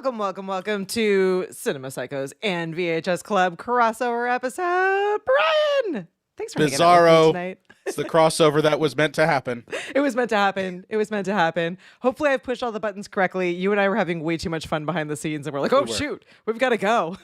Welcome to Cinema Psychos and VHS Club crossover episode. Brian, thanks for hanging out with me tonight. It's the crossover that was meant to happen. It was meant to happen. Hopefully I've pushed all the buttons correctly. You and I were having way too much fun behind the scenes and we're like, shoot, we've got to go.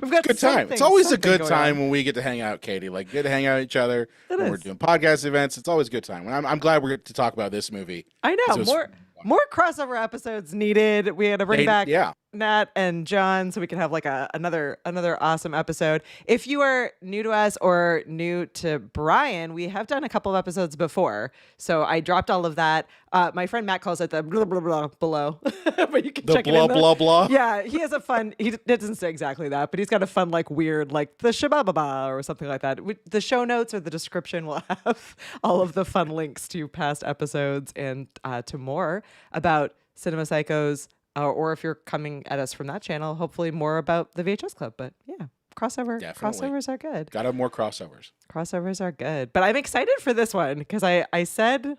We've got good time. It's always a good time when we get to hang out, Katie. Like, good to hang out with each other. When we're doing podcast events, it's always a good time. I'm glad we're to talk about this movie. I know. More crossover episodes needed. We had to bring back Nat and John so we can have like another awesome episode. If you are new to us or new to Brian, we have done a couple of episodes before. So I dropped all of that. My friend Matt calls it the blah, blah, blah below. But you can check blah, it in. Blah, blah. Yeah, he has a fun, he doesn't say exactly that, but he's got a fun, like weird, like the shabababa or something like that. The show notes or the description will have all of the fun links to past episodes and to more about Cinema Psychos, or if you're coming at us from that channel, hopefully more about the VHS Club. But yeah, crossovers are good. Gotta have more crossovers. Crossovers are good. But I'm excited for this one because I said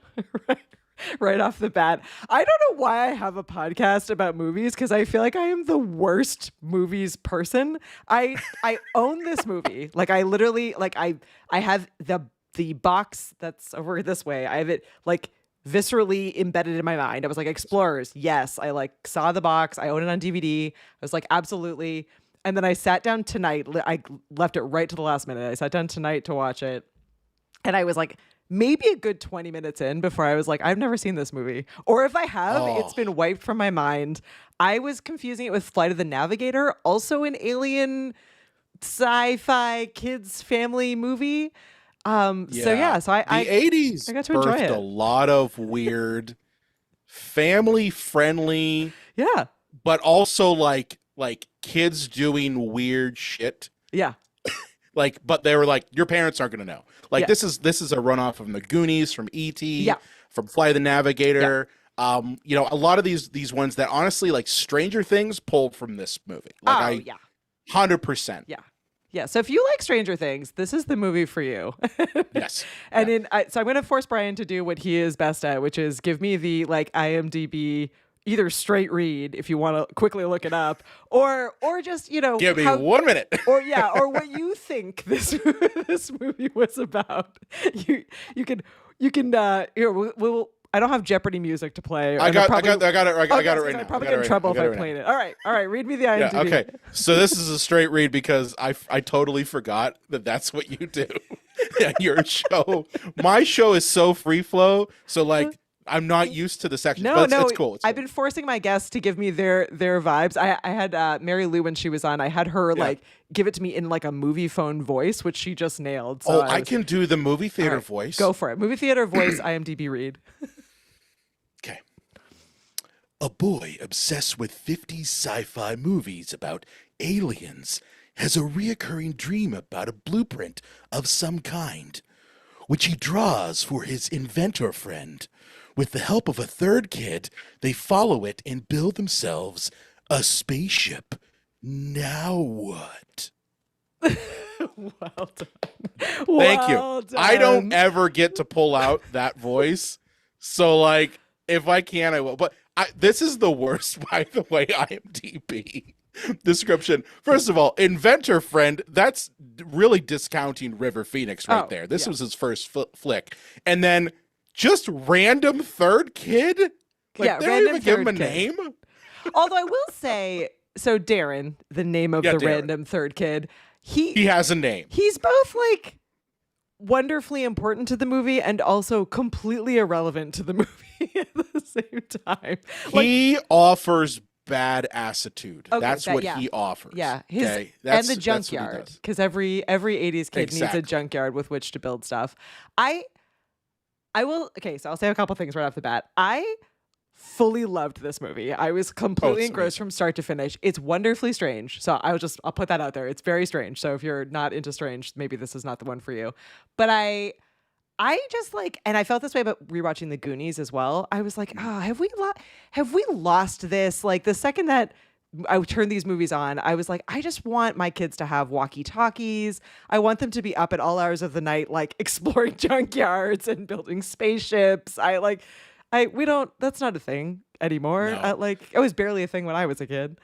right off the bat, I don't know why I have a podcast about movies because I feel like I am the worst movies person. I own this movie. Like I literally, like I have the box that's over this way. I have it like viscerally embedded in my mind. I was like, Explorers, yes. I like saw the box. I own it on DVD. I was like, absolutely. And then I sat down tonight. I left it right to the last minute. I sat down tonight to watch it. And I was like, maybe a good 20 minutes in before I was like, I've never seen this movie. Or if I have, it's been wiped from my mind. I was confusing it with Flight of the Navigator, also an alien sci-fi kids family movie. So I 80s I got to enjoy it. A lot of weird family friendly, but also like kids doing weird shit. Yeah. But they were like, your parents aren't gonna know. Like this is a runoff from the Goonies, from E.T., from Flight of the Navigator. A lot of these ones that honestly, like Stranger Things, pulled from this movie. 100%. Yeah, so if you like Stranger Things, this is the movie for you. Yes. And so I'm going to force Brian to do what he is best at, which is give me the like IMDb either straight read if you want to quickly look it up, or just give me 1 minute, or what you think this movie was about. You can we'll. I don't have Jeopardy music to play. I got it right now. I'm probably get in trouble if I played it. All right. Read me the IMDb. Yeah, okay. So this is a straight read because I totally forgot that's what you do. Your show. My show is so free flow. So like I'm not used to the sections. But it's cool. I've been forcing my guests to give me their vibes. I had Mary Lou when she was on. I had her like give it to me in like a movie phone voice, which she just nailed. So I can do the movie theater voice. Go for it. Movie theater voice. IMDb read. Okay. A boy obsessed with 50s sci-fi movies about aliens has a reoccurring dream about a blueprint of some kind, which he draws for his inventor friend. With the help of a third kid, they follow it and build themselves a spaceship. Now what? Well done. Thank you. I don't ever get to pull out that voice. So like, if I can, I will. But this is the worst, by the way, IMDb description. First of all, inventor friend, that's really discounting River Phoenix right there. This was his first flick. And then just random third kid? Like, they don't even give him a name? Although I will say, so Darren, the name of the random third kid, he has a name. He's both like wonderfully important to the movie and also completely irrelevant to the movie at the same time. He offers bad attitude. Okay, that's what he offers. Yeah. And the junkyard. Because every 80s kid needs a junkyard with which to build stuff. So I'll say a couple things right off the bat. I fully loved this movie. I was completely engrossed from start to finish. It's wonderfully strange. So I'll put that out there. It's very strange. So if you're not into strange, maybe this is not the one for you. But I just like, and I felt this way about rewatching the Goonies as well. I was like, have we lost this? Like the second that I would turn these movies on, I was like, I just want my kids to have walkie-talkies. I want them to be up at all hours of the night, like exploring junkyards and building spaceships. I we don't. That's not a thing anymore. No. Like it was barely a thing when I was a kid.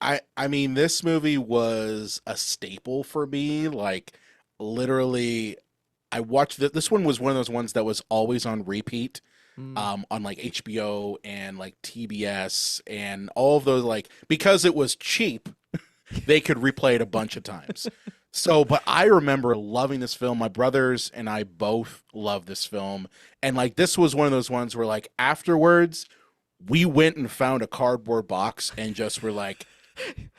I mean, this movie was a staple for me. Like, literally, I watched this one was one of those ones that was always on repeat, on like HBO and like TBS and all of those, like, because it was cheap, they could replay it a bunch of times. So, but I remember loving this film. My brothers and I both love this film. And like, this was one of those ones where like afterwards, we went and found a cardboard box and just were like,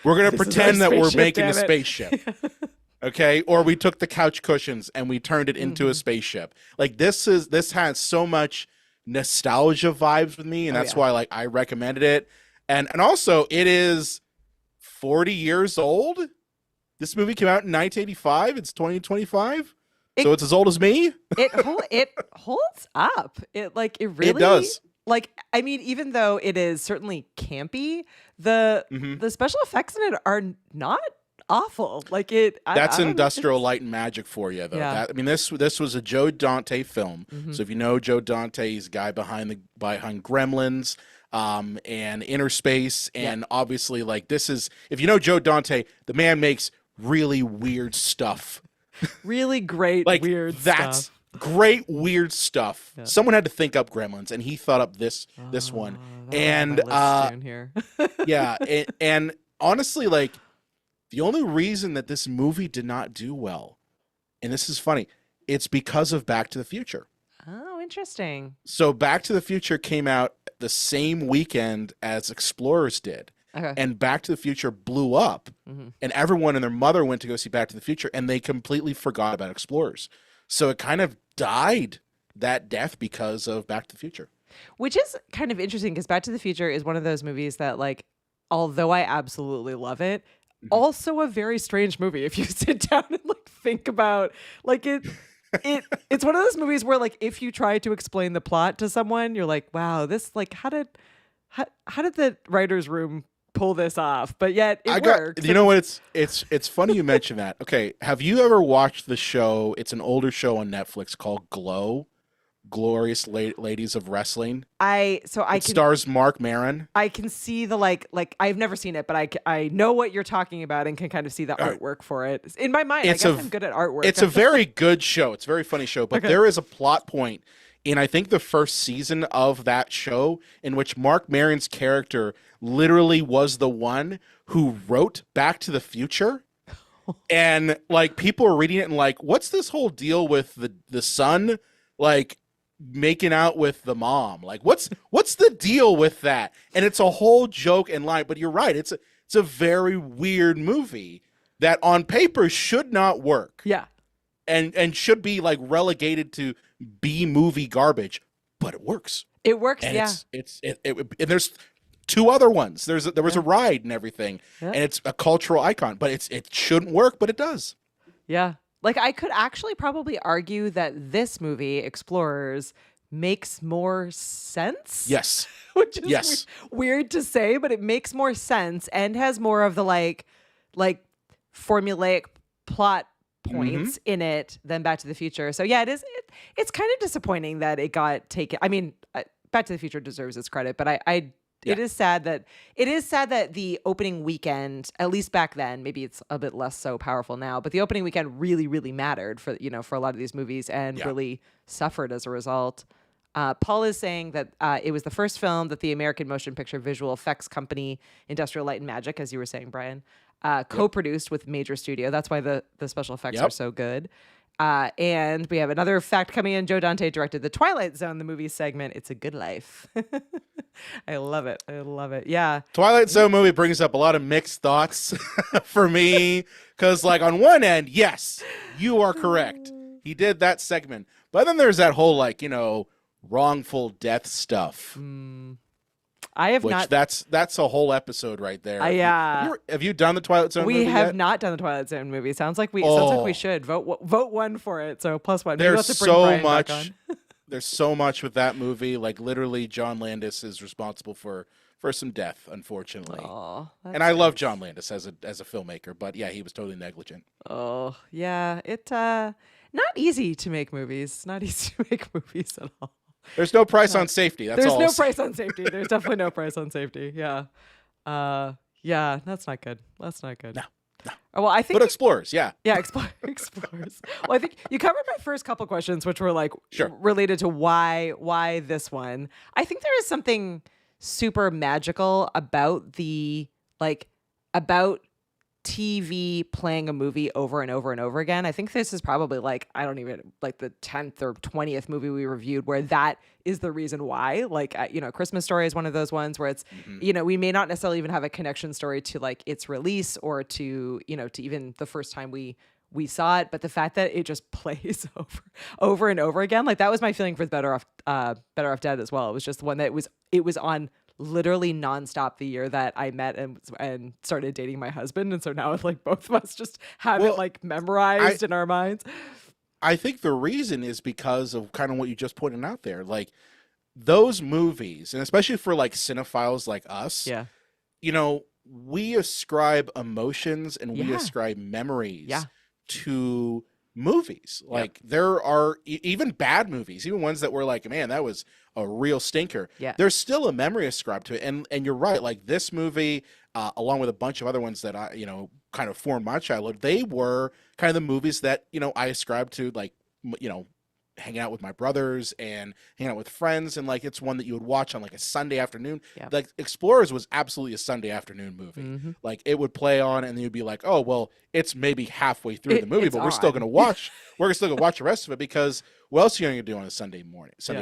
we're going to pretend that we're making a spaceship. Okay. Or we took the couch cushions and we turned it into a spaceship. Like this has so much nostalgia vibes with me. And that's why like I recommended it. And also it is 40 years old. This movie came out in 1985. It's 2025. So it's as old as me. It holds up. It really it does. Like, I mean, even though it is certainly campy, the special effects in it are not awful. Like it. That's industrial light and magic for you, though. Yeah. I mean, this was a Joe Dante film. So if you know Joe Dante, he's the guy behind Gremlins, and Inner Space, and obviously, like this is, if you know Joe Dante, the man makes really weird stuff. Really great, like weird that's stuff. Great weird stuff. Yeah. Someone had to think up Gremlins, and he thought up this one. And here. yeah, and honestly, like the only reason that this movie did not do well, and this is funny, it's because of Back to the Future. Oh, interesting. So Back to the Future came out the same weekend as Explorers did. Okay. And Back to the Future blew up, and everyone and their mother went to go see Back to the Future, and they completely forgot about Explorers. So it kind of died that death because of Back to the Future. Which is kind of interesting because Back to the Future is one of those movies that, like, although I absolutely love it, also a very strange movie if you sit down and like think about like it's one of those movies where like if you try to explain the plot to someone, you're like, wow, this like how did the writer's room pull this off? But yet it works. You know what? It's funny you mention that. Okay, have you ever watched the show? It's an older show on Netflix called Glow, Glorious Ladies of Wrestling. It stars Mark Maron. I can see the like I've never seen it, but I know what you're talking about and can kind of see the artwork for it. In my mind, I guess I'm good at artwork. It's a very good show. It's a very funny show, but there is a plot point in I think the first season of that show in which Mark Maron's character literally was the one who wrote Back to the Future. And like people are reading it and like, what's this whole deal with the son like making out with the mom? Like what's the deal with that? And it's a whole joke and lie, but you're right. It's a very weird movie that on paper should not work. Yeah. And should be like relegated to B movie garbage, but it works. It works, and yeah. And there's two other ones. There was a ride and everything, and it's a cultural icon. But it shouldn't work, but it does. Yeah, like I could actually probably argue that this movie Explorers makes more sense. Yes, which is weird to say, but it makes more sense and has more of the like formulaic plot points in it than Back to the Future. So yeah, it's kind of disappointing that it got taken. I mean, Back to the Future deserves its credit, but it is sad that the opening weekend, at least back then, maybe it's a bit less so powerful now, but the opening weekend really, really mattered for a lot of these movies and really suffered as a result. Paul is saying that it was the first film that the American Motion Picture Visual Effects Company, Industrial Light and Magic, as you were saying, Brian, co-produced with major studio. That's why the special effects are so good. And we have another fact coming in. Joe Dante directed the Twilight Zone, the movie segment. It's a Good Life. I love it. Yeah. Twilight Zone movie brings up a lot of mixed thoughts for me. Because like on one end, yes, you are correct. He did that segment. But then there's that whole like, wrongful death stuff. I have not. That's a whole episode right there. Have you done the Twilight Zone movie We have yet? not done the Twilight Zone movie. Sounds like we should vote one for it. So +1. Maybe There's we'll have to bring Brian back on. There's so much with that movie. Like literally, John Landis is responsible for some death, unfortunately. And I love John Landis as a filmmaker, but yeah, he was totally negligent. Oh yeah, not easy to make movies. Not easy to make movies at all. There's no price on safety. That's There's all. no price on safety. There's definitely no price on safety. Yeah. Yeah, that's not good. That's not good. No, no. Oh, well, I think But explorers, yeah. yeah, explorers. Well, I think you covered my first couple questions, which were like Sure. related to why this one. I think there is something super magical about about TV playing a movie over and over and over again. I think this is probably like, I don't even like the 10th or 20th movie we reviewed where that is the reason why. Like, Christmas Story is one of those ones where it's, we may not necessarily even have a connection story to like its release or to, to even the first time we saw it, but the fact that it just plays over and over again, like that was my feeling for Better Off Dead as well. It was just the one that it was on literally nonstop the year that I met and started dating my husband, and so now it's like both of us just have it like memorized in our minds. I think the reason is because of kind of what you just pointed out there, like those movies, and especially for like cinephiles like us, we ascribe emotions and we ascribe memories to movies. Like there are even bad movies, even ones that were like, man, that was a real stinker. Yeah. There's still a memory ascribed to it. And you're right. Like this movie, along with a bunch of other ones that I, kind of formed my childhood, they were kind of the movies that, I ascribed to, like, hanging out with my brothers and hanging out with friends. And like, it's one that you would watch on like a Sunday afternoon. Yeah. Like Explorers was absolutely a Sunday afternoon movie. Mm-hmm. Like it would play on and you'd be like, oh, well, it's maybe halfway through the movie, but we're still going to watch, the rest of it because what else are you going to do on a Sunday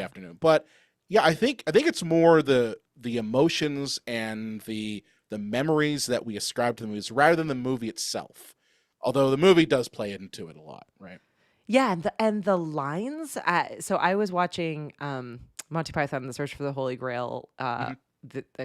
afternoon? But yeah, I think it's more the emotions and the memories that we ascribe to the movies rather than the movie itself. Although the movie does play into it a lot, right? Yeah, and the lines. So I was watching Monty Python and the Search for the Holy Grail a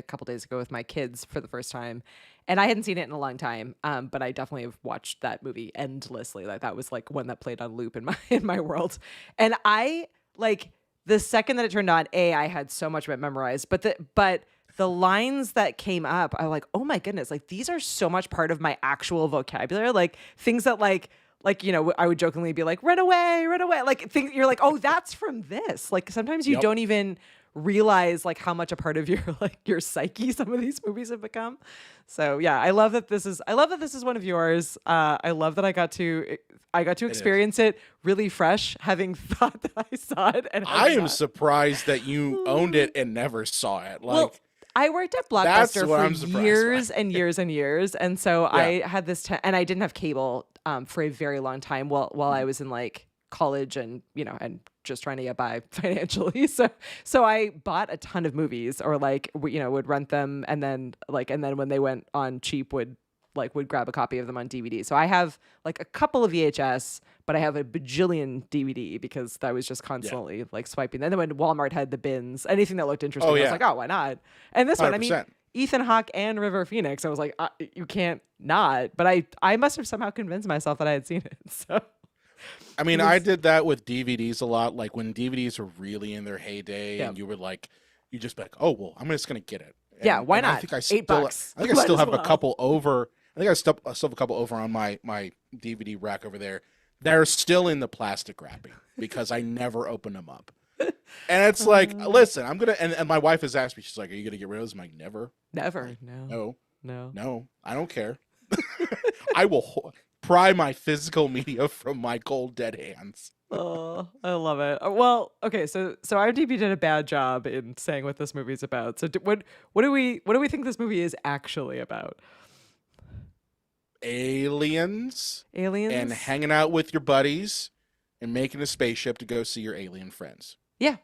couple days ago with my kids for the first time, and I hadn't seen it in a long time. But I definitely have watched that movie endlessly. Like that was like one that played on loop in my world. And I like the second that it turned on, I had so much of it memorized. But the lines that came up, I was like, oh my goodness, like these are so much part of my actual vocabulary. Like things that like, I would jokingly be like, run away. Like things you're like, oh, that's from this. Like sometimes you don't even realize like how much a part of your psyche some of these movies have become. So yeah, I love that this is one of yours. I love that I got to experience it really fresh, having thought that I saw it. And I am surprised that you owned it and never saw it. Like, well, I worked at Blockbuster for years and years and years, and so I had this, and I didn't have cable for a very long time while I was in like college and and just trying to get by financially. So I bought a ton of movies, or like would rent them, and then when they went on cheap would grab a copy of them on DVD. So I have like a couple of VHS, but I have a bajillion DVD because I was just constantly like swiping. And then when Walmart had the bins, anything that looked interesting, I was like, oh, why not? And this 100%. One, I mean, Ethan Hawke and River Phoenix, I was like, you can't not. But I must have somehow convinced myself that I had seen it. So, I mean, I did that with DVDs a lot. Like when DVDs were really in their heyday, and you were like, you just be like, oh well, I'm just gonna get it. And, why not? I think I still, $8. I think I still have a couple over. I think I still have a couple over on my DVD rack over there. They're still in the plastic wrapping because I never open them up. And it's like, listen, I'm gonna. And my wife has asked me, she's like, "Are you gonna get rid of this?" I'm like, never. No. I don't care. I will pry my physical media from my cold dead hands. Oh, I love it. Well, okay, so IMDb did a bad job in saying what this movie's about. So what do we think this movie is actually about? Aliens and hanging out with your buddies and making a spaceship to go see your alien friends. Yeah.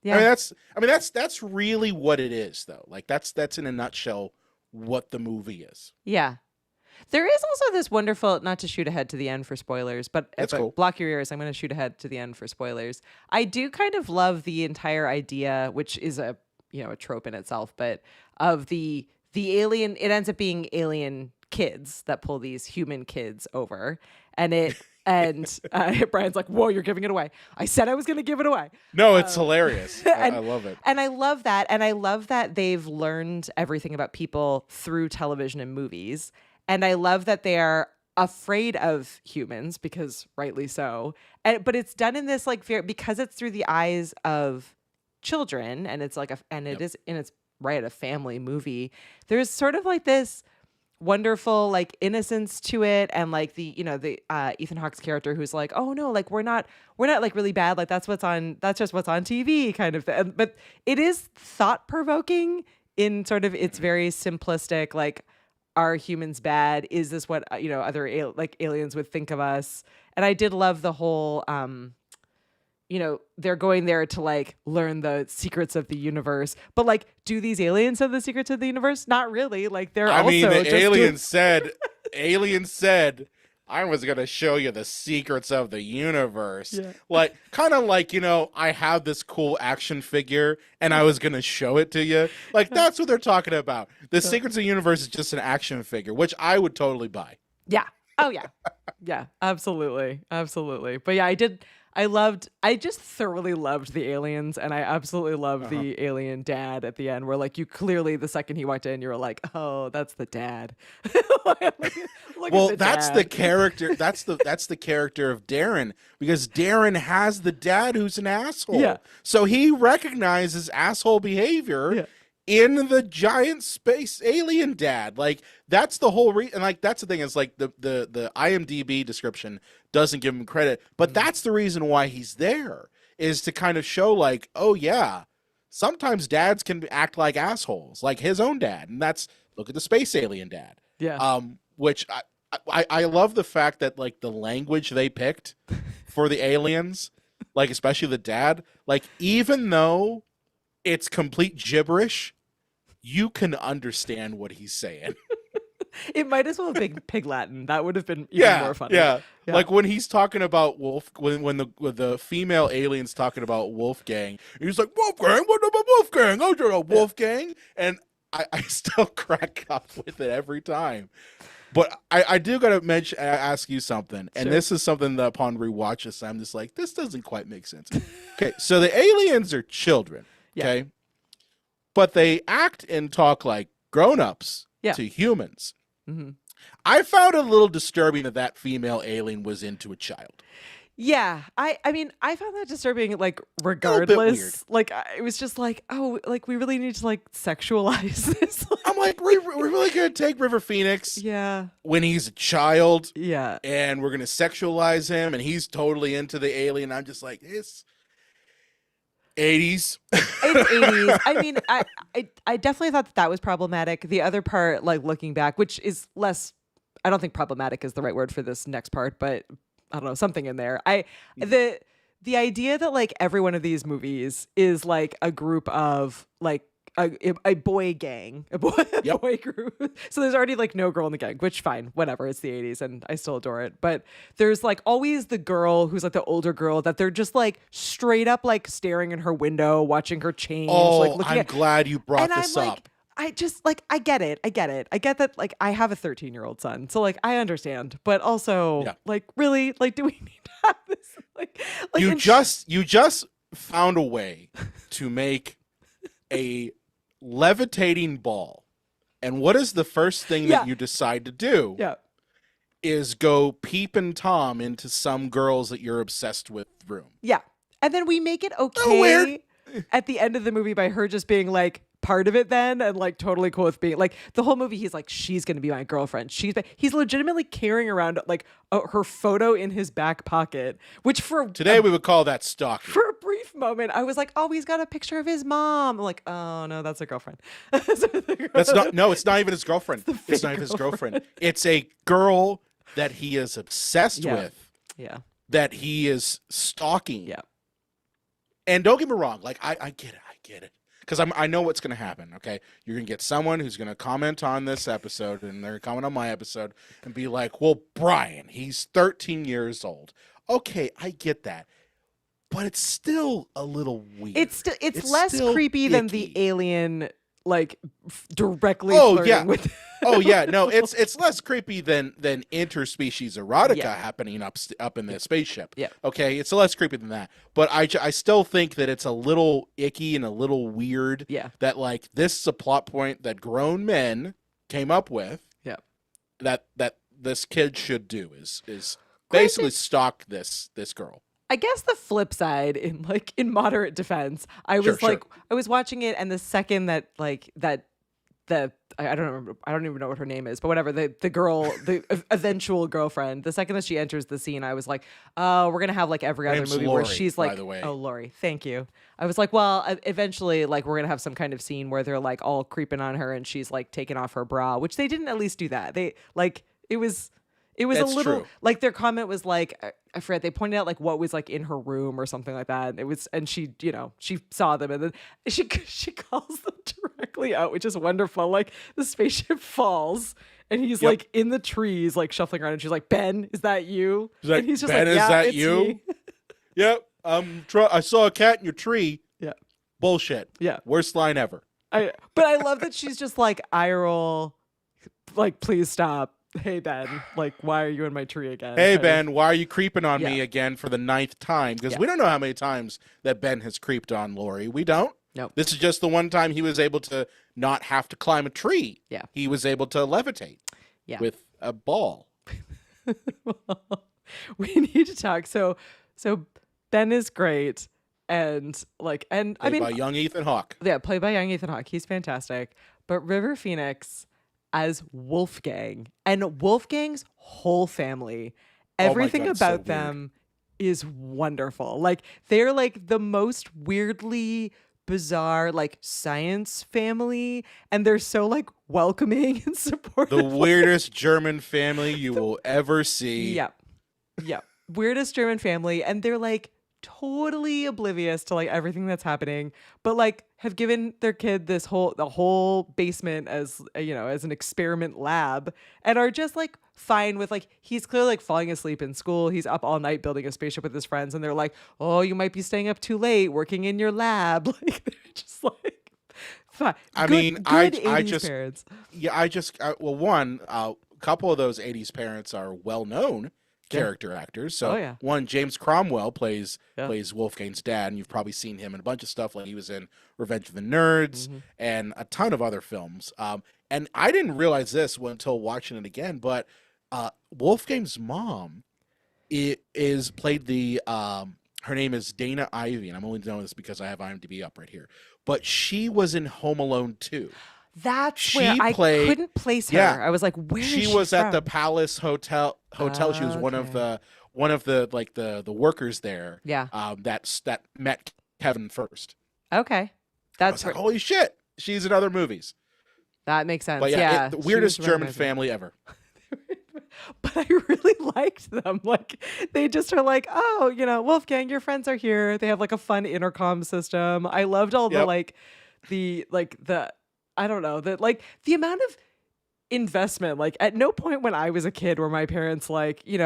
I mean that's really what it is though. Like that's in a nutshell what the movie is. Yeah. There is also this wonderful, not to shoot ahead to the end for spoilers, but cool. Block your ears. I'm going to shoot ahead to the end for spoilers. I do kind of love the entire idea, which is a trope in itself, but of the alien, it ends up being alien kids that pull these human kids over, and Brian's like, whoa, you're giving it away. I said I was going to give it away. No, it's hilarious. I love it. And I love that. And I love that they've learned everything about people through television and movies. And I love that they are afraid of humans, because rightly so. But it's done in this because it's through the eyes of children, and it's like it is, and it's right, a family movie. There's sort of like this wonderful like innocence to it, and like the Ethan Hawke's character who's like, oh no, like we're not like really bad, like that's just what's on TV kind of thing. But it is thought provoking in sort of its very simplistic, like, are humans bad? Is this what other aliens would think of us? And I did love the whole they're going there to like learn the secrets of the universe, but like, do these aliens know the secrets of the universe? Not really. Like, they're alien said, I was going to show you the secrets of the universe. Yeah. Like, kind of like, I have this cool action figure and I was going to show it to you. Like, that's what they're talking about. The secrets of the universe is just an action figure, which I would totally buy. Yeah. Oh yeah. Yeah, absolutely. Absolutely. But yeah, I just thoroughly loved the aliens, and I absolutely loved the alien dad at the end, where like, you clearly, the second he walked in, you were like, oh, that's the dad. Well, that's the character. That's the character of Darren, because Darren has the dad who's an asshole. Yeah. So he recognizes asshole behavior in the giant space alien dad. Like, that's the whole and like, that's the thing, is like the IMDb description doesn't give him credit, but that's the reason why he's there, is to kind of show like, oh yeah, sometimes dads can act like assholes, like his own dad. And look at the space alien dad. Yeah. Which I love the fact that like the language they picked for the aliens, like especially the dad, like even though it's complete gibberish, you can understand what he's saying. It might as well have been Pig Latin. That would have been even more funny. Yeah. Like when he's talking about when the female alien's talking about Wolfgang, he's like, Wolfgang, what about Wolfgang? I don't know Wolfgang. And I still crack up with it every time. But I do gotta ask you something, and this is something that upon rewatch this, I'm just like, this doesn't quite make sense. Okay, so the aliens are children, okay, but they act and talk like grown-ups to humans. Mm-hmm. I found it a little disturbing that female alien was into a child. Yeah, I mean, I found that disturbing, like, regardless. Like, it was just like, oh, like, we really need to, like, sexualize this. I'm like, we're really going to take River Phoenix when he's a child, and we're going to sexualize him, and he's totally into the alien. I'm just like, it's 80s. It's 80s. I mean, I definitely thought that was problematic. The other part, like, looking back, which is less, I don't think problematic is the right word for this next part, but I don't know, something in there. The idea that like every one of these movies is like a group of like a boy gang, a boy group. So there's already like no girl in the gang, which fine, whatever. It's the 80s and I still adore it. But there's like always the girl who's like the older girl that they're just like straight up like staring in her window, watching her change. Oh, like, looking I'm glad you brought this up. Like, I just like, I get it. I get that like I have a 13-year-old son. So like I understand, but also like really, like, do we need to have this? Like you just found a way to make a levitating ball. And what is the first thing that you decide to do? Is go peep and Tom into some girls that you're obsessed with room. Yeah. And then we make it okay at the end of the movie by her just being like part of it then, and like totally cool with being like the whole movie he's like, she's gonna be my girlfriend, he's legitimately carrying around like her photo in his back pocket, which for today we would call that stalking. For a brief moment I was like, oh, he's got a picture of his mom. I'm like, oh no, that's a girlfriend. It's not even his girlfriend. It's not even his girlfriend. It's a girl that he is obsessed with, that he is stalking. And don't get me wrong, like I get it. Because I know what's going to happen, okay? You're going to get someone who's going to comment on this episode, and they're going to comment on my episode, and be like, well, Brian, he's 13 years old. Okay, I get that. But it's still a little weird. It's less creepy than the alien, like, directly flirting with... Oh, yeah. No, it's less creepy than interspecies erotica happening up in the spaceship. Yeah. Okay? It's less creepy than that. But I still think that it's a little icky and a little weird that, like, this is a plot point that grown men came up with that this kid should do is basically stalk this girl. I guess the flip side, in moderate defense, I was Sure. I was watching it, and the second that I don't remember, I don't even know what her name is, but whatever, the girl, the eventual girlfriend, the second that she enters the scene, I was like, oh, we're gonna have like every Her other name's movie Lori, where she's by like, the way. oh, Lori, thank you. I was like, well, eventually, like, we're gonna have some kind of scene where they're like all creeping on her and she's like taking off her bra, which they didn't at least do that. They like it was That's a little true. like their comment was like I forget, they pointed out like what was like in her room or something like that. It was, and she, she saw them, and then she calls them directly out, which is wonderful. Like the spaceship falls and he's like in the trees, like shuffling around, and she's like, Ben, is that you? She's like, and he's just Ben, like, is yeah, that it's you? me. Yep. I saw a cat in your tree. Yeah. Bullshit. Yeah. Worst line ever. But I love that she's just like, eye roll, like, please stop. Hey, Ben, like, why are you in my tree again? Hey, Kind Ben, of. why are you creeping on me Yeah. again for the 9th time? Because we don't know how many times that Ben has creeped on Lori. We don't. Nope. This is just the one time he was able to not have to climb a tree. Yeah. He was able to levitate with a ball. We need to talk. So Ben is great, and I mean, By young Ethan Hawke. yeah, played by young Ethan Hawke. He's fantastic. But River Phoenix as Wolfgang, and Wolfgang's whole family, everything God, it's so about weird. them is wonderful. Like they're like the most weirdly bizarre like science family, and they're so like welcoming and supportive. The weirdest German family you will ever see. Yep. Yep. Weirdest German family. And they're like totally oblivious to like everything that's happening, but like have given their kid the whole basement as as an experiment lab, and are just like fine with like, he's clearly like falling asleep in school. He's up all night building a spaceship with his friends, and they're like, oh, you might be staying up too late working in your lab. Like they're just like, fine. I Good- mean, good I 80s just parents. Yeah, a couple of those 80s parents are well-known character actors. So Oh, yeah. one, James Cromwell plays Wolfgang's dad, and you've probably seen him in a bunch of stuff. Like he was in Revenge of the Nerds and a ton of other films. And I didn't realize this until watching it again, but Wolfgang's mom is played the her name is Dana Ivey, and I'm only knowing this because I have IMDb up right here. But she was in Home Alone 2. That's where I played- couldn't place her. Yeah. I was like, where is she She was at the from? Palace Hotel. She was one of the like the workers there. Yeah. That met Kevin first. Okay. I That's was like, holy shit, she's in other movies. that makes sense. But Yeah. the she weirdest was German recognizable. family ever. But I really liked them. Like they just are like, oh, Wolfgang, your friends are here. They have like a fun intercom system. I loved all the I don't know, the amount of investment. Like at no point when I was a kid were my parents like, you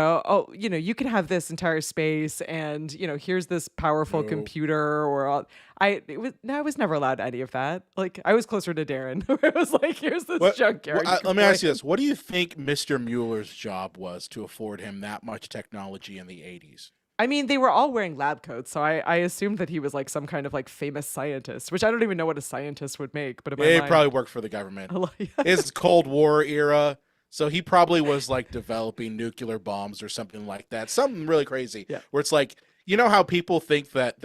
can have this entire space, and here's this powerful No. computer, or I was never allowed any of that. Like I was closer to Darren. It was like, here's this junkyard. Let me ask you this: what do you think Mr. Mueller's job was to afford him that much technology in the 80s? I mean, they were all wearing lab coats, so I assumed that he was like some kind of like famous scientist, which I don't even know what a scientist would make. But in my He mind, probably worked for the government. yeah. His Cold War era, so he probably was like developing nuclear bombs or something like that. Something really crazy. Yeah. Where it's like, how people think that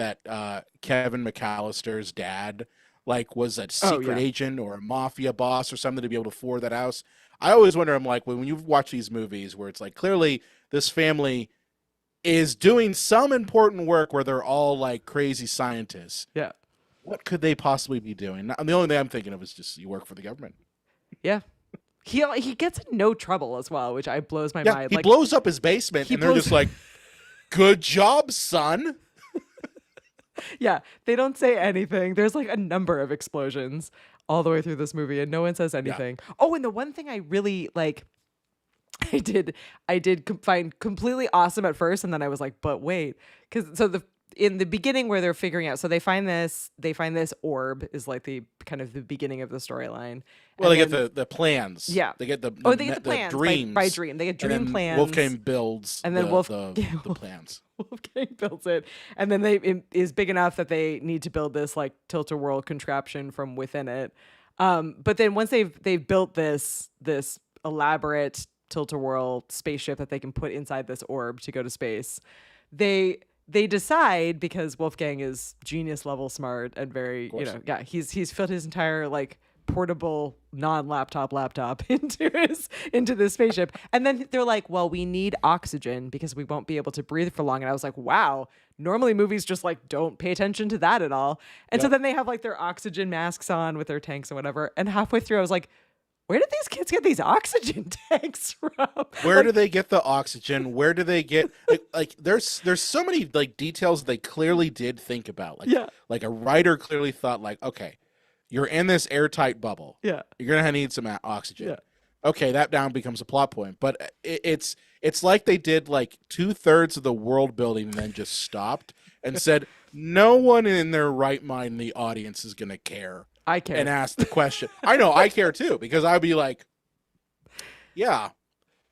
Kevin McAllister's dad like was a secret agent or a mafia boss or something to be able to afford that house. I always wonder, I'm like, when you watch these movies where it's like clearly this family is doing some important work where they're all like crazy scientists. Yeah. What could they possibly be doing? The only thing I'm thinking of is just you work for the government. Yeah. He gets in no trouble as well, which blows my Yeah, mind. he Like, blows up his basement, and they're just like, "Good job, son." yeah, they don't say anything. There's like a number of explosions all the way through this movie, and no one says anything. Oh, and the one thing I really like, I did find completely awesome at first, and then I was like, but wait, because in the beginning where they're figuring out, so they find this orb is like the kind of the beginning of the storyline. Well, they get the plans. Yeah. They get the They get the plans dreams by dream. They get and dream then plans. Wolfgang builds And then the plans. Wolfgang builds it, and then it is big enough that they need to build this like tilt-a-whirl contraption from within it. But then once they've built this elaborate tilt-a-whirl spaceship that they can put inside this orb to go to space, they they decide, because Wolfgang is genius level smart and very, he's fit his entire like portable non-laptop laptop into this spaceship. And then they're like, well, we need oxygen because we won't be able to breathe for long. And I was like, wow, normally movies just like don't pay attention to that at all. And so then they have like their oxygen masks on with their tanks or whatever. And halfway through I was like, where did these kids get these oxygen tanks from? Where do they get the oxygen? Where do they get like there's so many like details they clearly did think about. Like a writer clearly thought like, okay, you're in this airtight bubble. Yeah. You're going to need some oxygen. Yeah. Okay, that now becomes a plot point. But it's like they did like 2/3 of the world building and then just stopped and said, no one in their right mind in the audience is going to care. I care. And ask the question. I know, I care too, because I'd be like, yeah,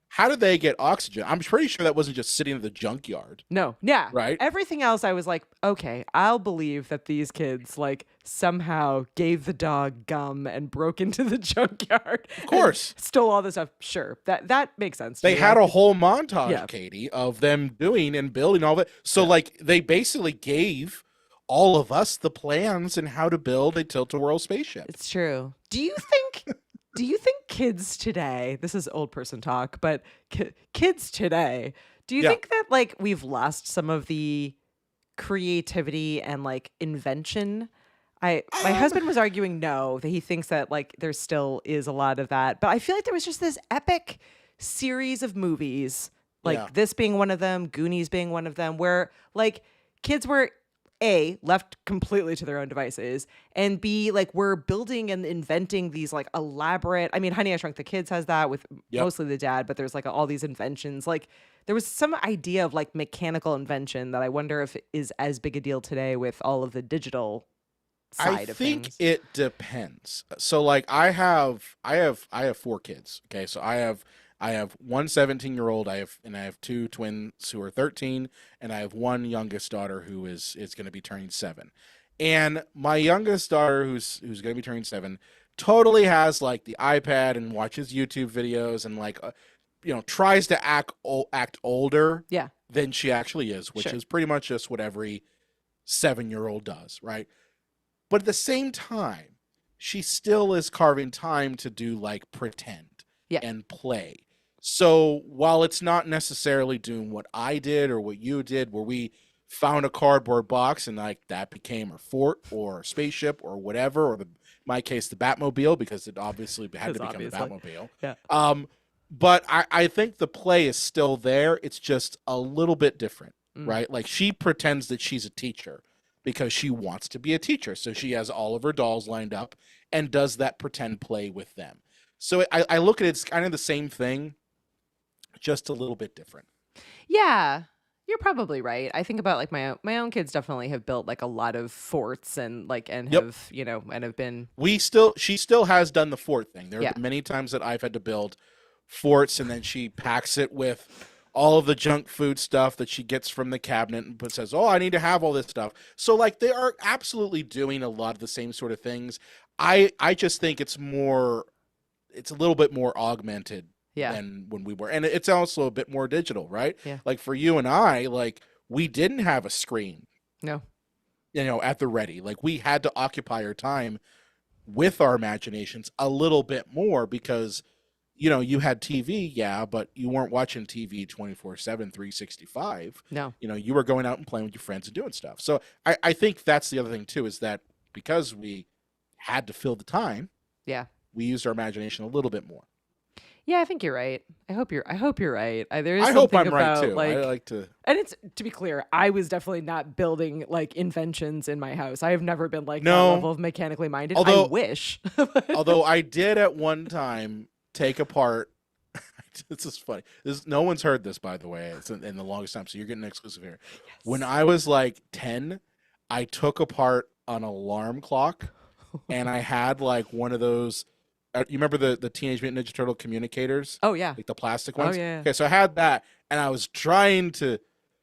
how did they get oxygen? I'm pretty sure that wasn't just sitting in the junkyard. No. Yeah. Right? Everything else I was like, okay, I'll believe that these kids like somehow gave the dog gum and broke into the junkyard. Of course. Stole all this stuff. Sure. That makes sense to They me. had a whole montage, Yeah. Katie, of them doing and building all that. So like they basically gave all of us the plans and how to build a tilt-a-whirl spaceship. It's true. Do you think kids today, this is old person talk, but kids today, do you think that like we've lost some of the creativity and like invention? My husband was arguing no, that he thinks that like there still is a lot of that, but I feel like there was just this epic series of movies, like this being one of them, Goonies being one of them, where like kids were A, left completely to their own devices, and B, like we're building and inventing these like elaborate, I mean, Honey, I Shrunk the Kids has that with mostly the dad, but there's like all these inventions. Like there was some idea of like mechanical invention that I wonder if it is as big a deal today with all of the digital side of things. I think it depends. So like I have 4 kids. Okay. So I have one 17-year-old. I have 2 twins who are 13, and I have one youngest daughter who is going to be turning 7. And my youngest daughter, who's going to be turning 7, totally has like the iPad and watches YouTube videos and like tries to act older than she actually is, which is pretty much just what every 7-year-old does, right? But at the same time, she still is carving time to do like pretend and play. So while it's not necessarily doing what I did or what you did, where we found a cardboard box and like that became a fort or a spaceship or whatever, or in my case, the Batmobile, because it obviously had to become the Batmobile. Yeah. But I think the play is still there. It's just a little bit different, right? Like she pretends that she's a teacher because she wants to be a teacher. So she has all of her dolls lined up and does that pretend play with them. So I look at it, it's kind of the same thing, just a little bit different. Yeah, you're probably right. I think about like my own kids definitely have built like a lot of forts and like have and have been. She still has done the fort thing. There have been many times that I've had to build forts, and then she packs it with all of the junk food stuff that she gets from the cabinet and says, "Oh, I need to have all this stuff." So like they are absolutely doing a lot of the same sort of things. I just think it's a little bit more augmented than when we were. And it's also a bit more digital, right? Yeah. Like for you and I, like we didn't have a screen. No. At the ready. Like we had to occupy our time with our imaginations a little bit more because, you had TV, but you weren't watching TV 24/7, 365. No. You were going out and playing with your friends and doing stuff. So I think that's the other thing too, is that because we had to fill the time, we used our imagination a little bit more. Yeah, I think you're right. I hope you're right. I hope I'm right too. I like to. And it's, to be clear, I was definitely not building like inventions in my house. I have never been like that level of mechanically minded. I wish. Although I did at one time take apart. This is funny. No one's heard this, by the way. It's in the longest time, so you're getting an exclusive here. Yes. When I was like 10, I took apart an alarm clock, and I had like one of those. You remember the Teenage Mutant Ninja Turtle communicators? Oh, yeah. Like the plastic ones? Oh, yeah. Okay, so I had that, and I was trying to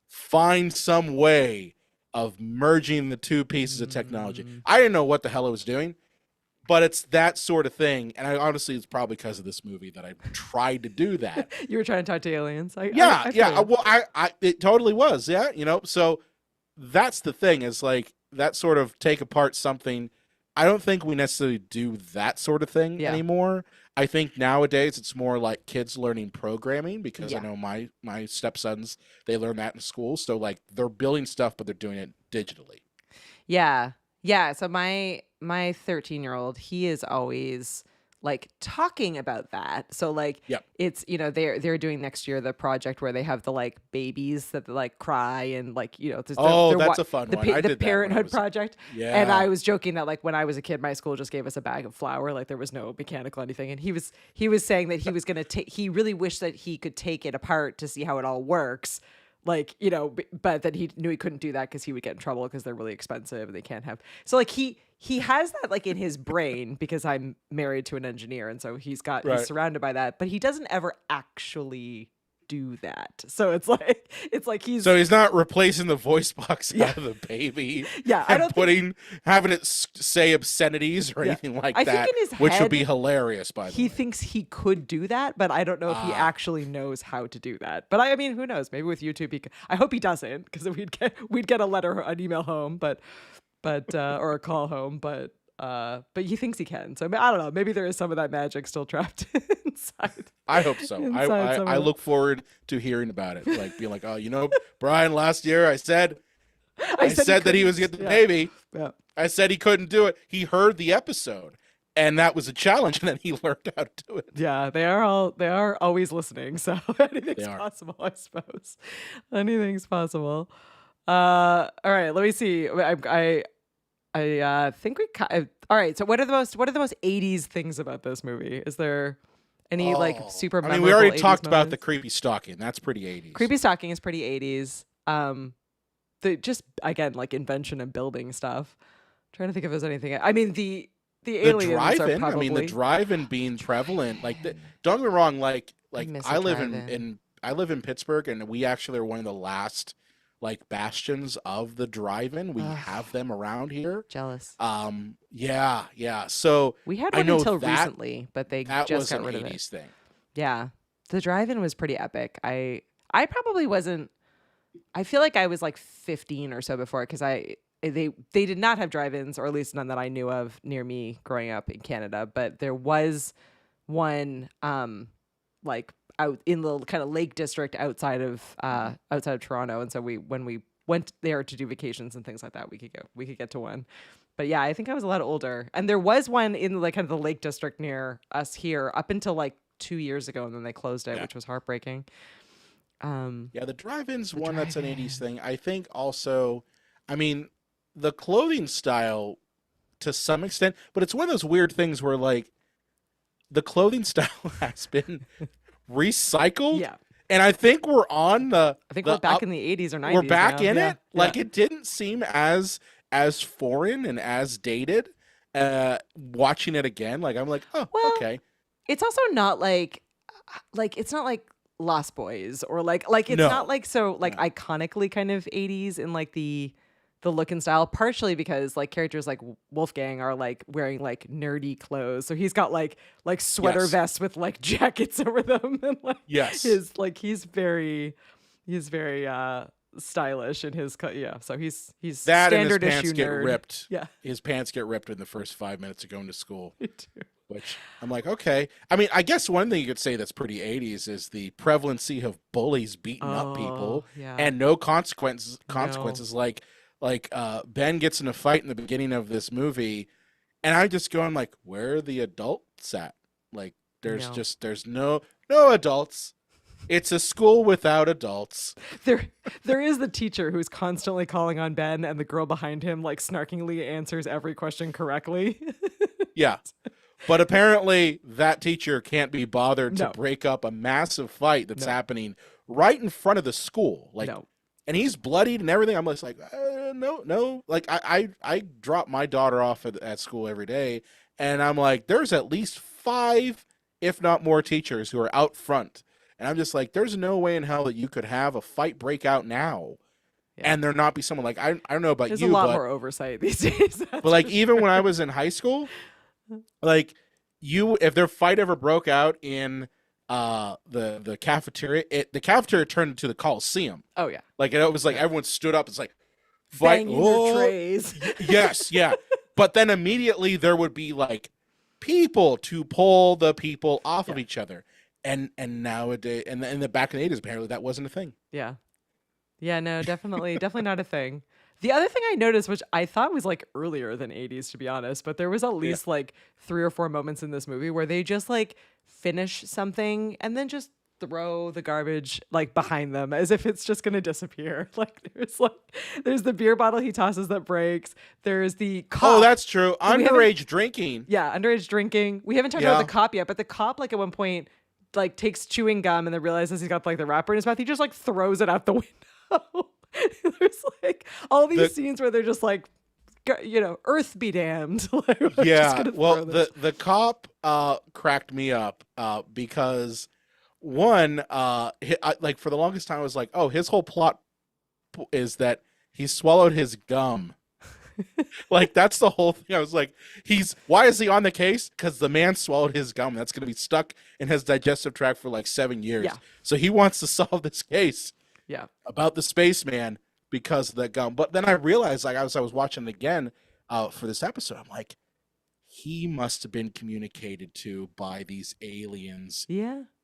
find some way of merging the two pieces of technology. I didn't know what the hell I was doing, but it's that sort of thing. And honestly, it's probably because of this movie that I tried to do that. You were trying to talk to aliens? Well, it totally was, so that's the thing, is like that sort of take apart something. I don't think we necessarily do that sort of thing anymore. I think nowadays it's more like kids learning programming, because I know my stepsons, they learn that in school. So like they're building stuff, but they're doing it digitally. Yeah. Yeah. So my 13-year-old, he is always like talking about that. So like it's, you know, they're doing next year the project where they have the like babies that like cry and like, you know, that's a fun one. I did the Parenthood Project. Yeah. And I was joking that like when I was a kid, my school just gave us a bag of flour, like there was no mechanical anything. And he was saying that he was gonna take, he really wished that he could take it apart to see how it all works. Like, you know, but that he knew he couldn't do that because he would get in trouble because they're really expensive and they can't have. So like he has that like in his brain, because I'm married to an engineer, and so he's surrounded by that, but he doesn't ever actually do that. So it's like he's not replacing the voice box out of the baby. Yeah, I don't having it say obscenities or anything like that. I think in his which head, would be hilarious. By the way, he thinks he could do that, but I don't know if he actually knows how to do that. But I mean, who knows? Maybe with YouTube, I hope he doesn't, because we'd get an email home, but or a call home, but he thinks he can. So I don't know. Maybe there is some of that magic still trapped inside. I hope so. I look forward to hearing about it. Like being like, oh, you know, Brian, last year I said that he was getting the baby. Yeah. I said he couldn't do it. He heard the episode, and that was a challenge, and then he learned how to do it. Yeah, they are always listening. So anything's possible, I suppose. Anything's possible. All right. Let me see. I think all right. So what are the most 80s things about this movie? Is there any like super memorable? I mean, we already 80s talked about moments? the creepy stalking. That's pretty 80s. Creepy stalking is pretty 80s. The just again like invention and building stuff. I'm trying to think if there's anything. I mean the aliens drive-in. are probably. I mean the drive-in being prevalent. Like don't get me wrong. Like I live in Pittsburgh, and we actually are one of the last like bastions of the drive-in. We have them around here. Jealous. Yeah. So we had one until recently, but they just got rid of it. Thing. Yeah. The drive-in was pretty epic. I probably wasn't. I feel like I was like 15 or so before, because they did not have drive-ins, or at least none that I knew of near me growing up in Canada. But there was one like out in the kind of Lake District outside of Toronto, and so when we went there to do vacations and things like that, we could get to one. But yeah, I think I was a lot older, and there was one in like kind of the Lake District near us here up until like 2 years ago, and then they closed it, which was heartbreaking. The drive-in's one that's an 80s thing. I think also, I mean, the clothing style to some extent, but it's one of those weird things where like the clothing style has been recycled. Yeah. And I think we're on we're back in the 80s or 90s. We're back now. in it. Like it didn't seem as foreign and as dated. Watching it again, like I'm like, oh, well, okay. It's also not like it's not like Lost Boys, or like it's not like so like iconically kind of 80s in like the look and style, partially because like characters like Wolfgang are like wearing like nerdy clothes, so he's got like sweater vests with like jackets over them, and like he's very stylish in his so he's that, standard and his pants issue get nerd. ripped. Yeah, his pants get ripped in the first 5 minutes of going to school. Me too. Which I'm like, okay. I mean, I guess one thing you could say that's pretty 80s is the prevalency of bullies beating up people and no consequences. Like Ben gets in a fight in the beginning of this movie, and I'm just going like, where are the adults at? Like, there's no adults. It's a school without adults. There is the teacher who's constantly calling on Ben, and the girl behind him like snarkingly answers every question correctly. Yeah. But apparently that teacher can't be bothered to break up a massive fight that's happening right in front of the school. Like, and he's bloodied and everything. I'm just like, no. Like I drop my daughter off at school every day, and I'm like, there's at least 5, if not more, teachers who are out front. And I'm just like, there's no way in hell that you could have a fight break out now. Yeah. And there not be someone like, I don't know about There's you. There's a lot more oversight these days. But like, even when I was in high school, like if their fight ever broke out in the cafeteria, the cafeteria turned into the Coliseum. Oh yeah. Like it was like everyone stood up. It's like banging their trays. Yes, yeah. But then immediately there would be like people to pull the people off of each other. And nowadays, and in the back in the 80s, apparently that wasn't a thing. Yeah. Yeah, no, definitely not a thing. The other thing I noticed, which I thought was like earlier than 80s, to be honest, but there was at least like 3 or 4 moments in this movie where they just like finish something and then just throw the garbage like behind them as if it's just going to disappear. There's the beer bottle he tosses that breaks. There's the cop. Oh, that's true. Underage drinking. Yeah, underage drinking. We haven't talked about the cop yet, but the cop like at one point like takes chewing gum and then realizes he's got like the wrapper in his mouth. He just like throws it out the window. There's like all these scenes where they're just like, you know, earth be damned. Like, well, the cop cracked me up because one, like for the longest time I was like, oh, his whole plot is that he swallowed his gum. Like that's the whole thing. I was like, why is he on the case? Because the man swallowed his gum. That's going to be stuck in his digestive tract for like 7 years. Yeah. So he wants to solve this case. Yeah. About the spaceman because of the gum. But then I realized, like, as I was watching it again for this episode, I'm like, he must have been communicated to by these aliens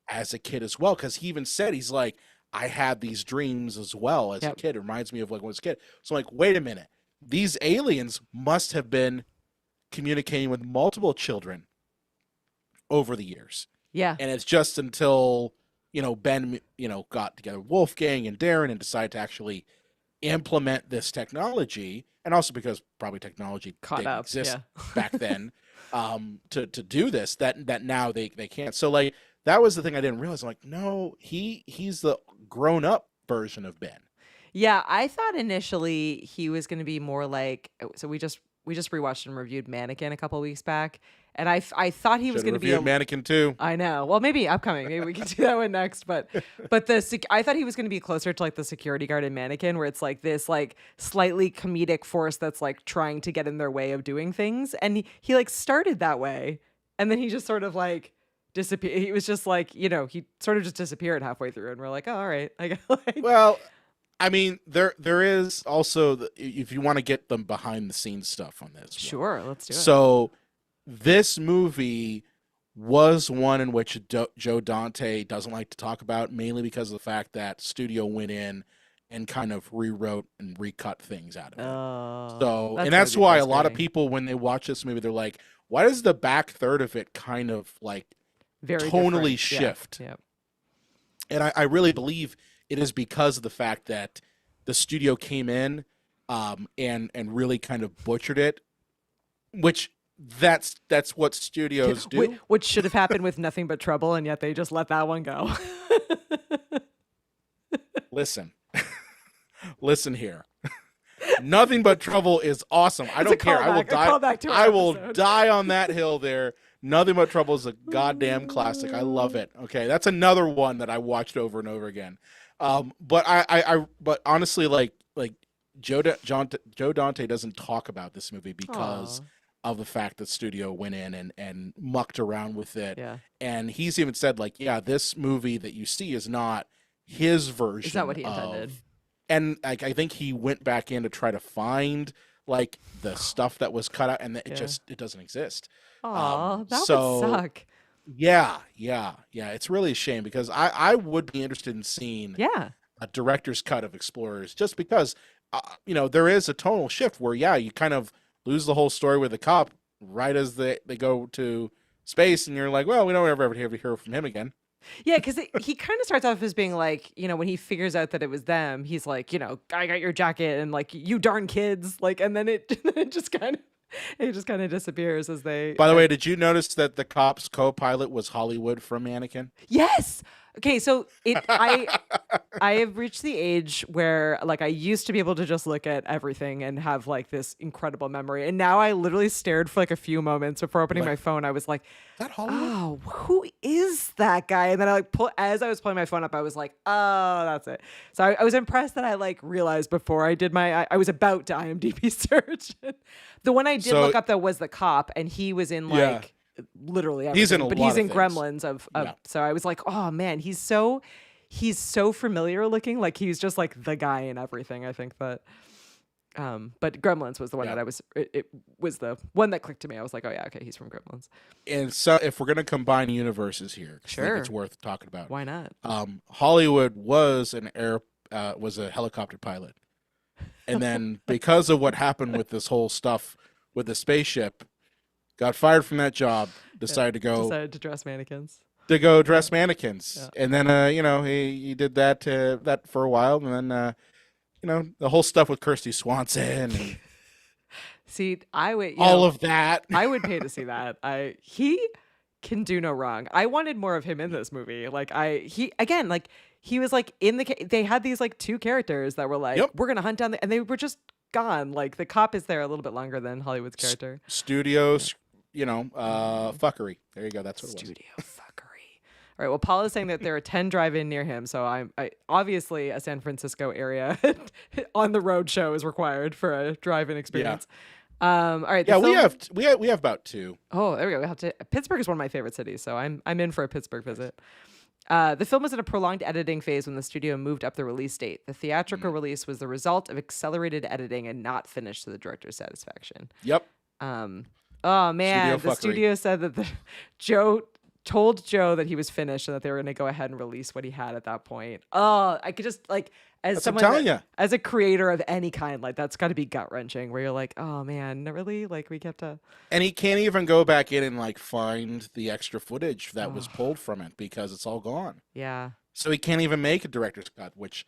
as a kid as well. Because he even said, he's like, I had these dreams as well as a kid. It reminds me of like when I was a kid. So I'm like, wait a minute. These aliens must have been communicating with multiple children over the years. Yeah. And it's just until, you know, Ben, you know, got together with Wolfgang and Darren and decided to actually implement this technology. And also because probably technology didn't exist back then to do this, that now they can't. So like, that was the thing I didn't realize. I'm like, no, he's the grown up version of Ben. Yeah, I thought initially he was going to be more like, so we just rewatched and reviewed Mannequin a couple of weeks back, and I thought he was going to be a Mannequin too. I know. Well, maybe upcoming. Maybe we can do that one next. But I thought he was going to be closer to like the security guard in Mannequin, where it's like this like slightly comedic force that's like trying to get in their way of doing things, and he like started that way, and then he just sort of like disappeared. He was just like, you know, he sort of just disappeared halfway through, and we're like, oh, all right. Well, I mean, there is also, if you want to get them behind the scenes stuff on this. Sure, let's do it. So this movie was one in which Joe Dante doesn't like to talk about, mainly because of the fact that studio went in and kind of rewrote and recut things out of it. And that's why a lot of people, when they watch this movie, they're like, why does the back third of it kind of like very tonally shift? Yeah. And I really believe it is because of the fact that the studio came in and really kind of butchered it, which that's what studios do. Which should have happened with Nothing But Trouble, and yet they just let that one go. Listen here. Nothing But Trouble is awesome. I don't care. I will die on that hill there. Nothing But Trouble is a goddamn classic. I love it. Okay, that's another one that I watched over and over again. But honestly, like Joe Dante doesn't talk about this movie because of the fact that studio went in and mucked around with it. Yeah. And he's even said like, yeah, this movie that you see is not his version. Is that what he intended? And like, I think he went back in to try to find like the stuff that was cut out, and it doesn't exist. That would suck. Yeah. It's really a shame because I would be interested in seeing a director's cut of Explorers, just because, you know, there is a tonal shift where, you kind of lose the whole story with the cop right as they go to space, and you're like, well, we don't ever hear from him again. Yeah, because he kind of starts off as being like, you know, when he figures out that it was them, he's like, you know, I got your jacket, and like, you darn kids, like, and then it just kind of disappears as they. By the way, did you notice that the cop's co-pilot was Hollywood from Mannequin? Yes. Okay, so I have reached the age where like I used to be able to just look at everything and have like this incredible memory, and now I literally stared for like a few moments before opening my phone. I was like, "Is that Hollywood? Oh, who is that guy?" And then I like as I was pulling my phone up, I was like, "Oh, that's it." So I was impressed that I like realized before I did I was about to IMDb search. The one I did look up though was the cop, and he was in like. Literally everything. He's in he's in Gremlins so I was like, oh man, he's so familiar looking, like he's just like the guy in everything. I think that But Gremlins was the one Yeah. that it was the one that clicked to me. I was like, oh yeah, okay, he's from Gremlins. And so if we're gonna combine universes here, 'cause I think it's Sure. worth talking about. Why not? Hollywood was was a helicopter pilot, and then because of what happened with this whole stuff with the spaceship, got fired from that job. Decided Decided to dress mannequins. to go dress mannequins, Yeah. and then he did that for a while, and then the whole stuff with Kirsty Swanson and See, I would all of that. I would pay to see that. He can do no wrong. I wanted more of him in this movie. Like he was like they had these like two characters that were like, Yep. we're gonna hunt down and they were just gone. Like the cop is there a little bit longer than Hollywood's character. Studios, fuckery. There you go. That's what it was. Studio fuckery. All right. Well, Paul is saying that there are 10 drive-in near him, so I obviously a San Francisco area on the road show is required for a drive-in experience. All right. Yeah, we have about 2. Oh, there we go. We have to. Pittsburgh is one of my favorite cities, so I'm in for a Pittsburgh visit. The film was in a prolonged editing phase when the studio moved up the release date. The theatrical release was the result of accelerated editing and not finished to the director's satisfaction. Yep. Oh man, Studio the studio said that Joe told Joe that he was finished and that they were going to go ahead and release what he had at that point. Oh, I could just like That's what I'm telling you. as a creator of any kind, like that's got to be gut wrenching. Where you're like, oh man, really? Like we kept a. And he can't even go back in and like find the extra footage that was pulled from it because it's all gone. Yeah. So he can't even make a director's cut, which,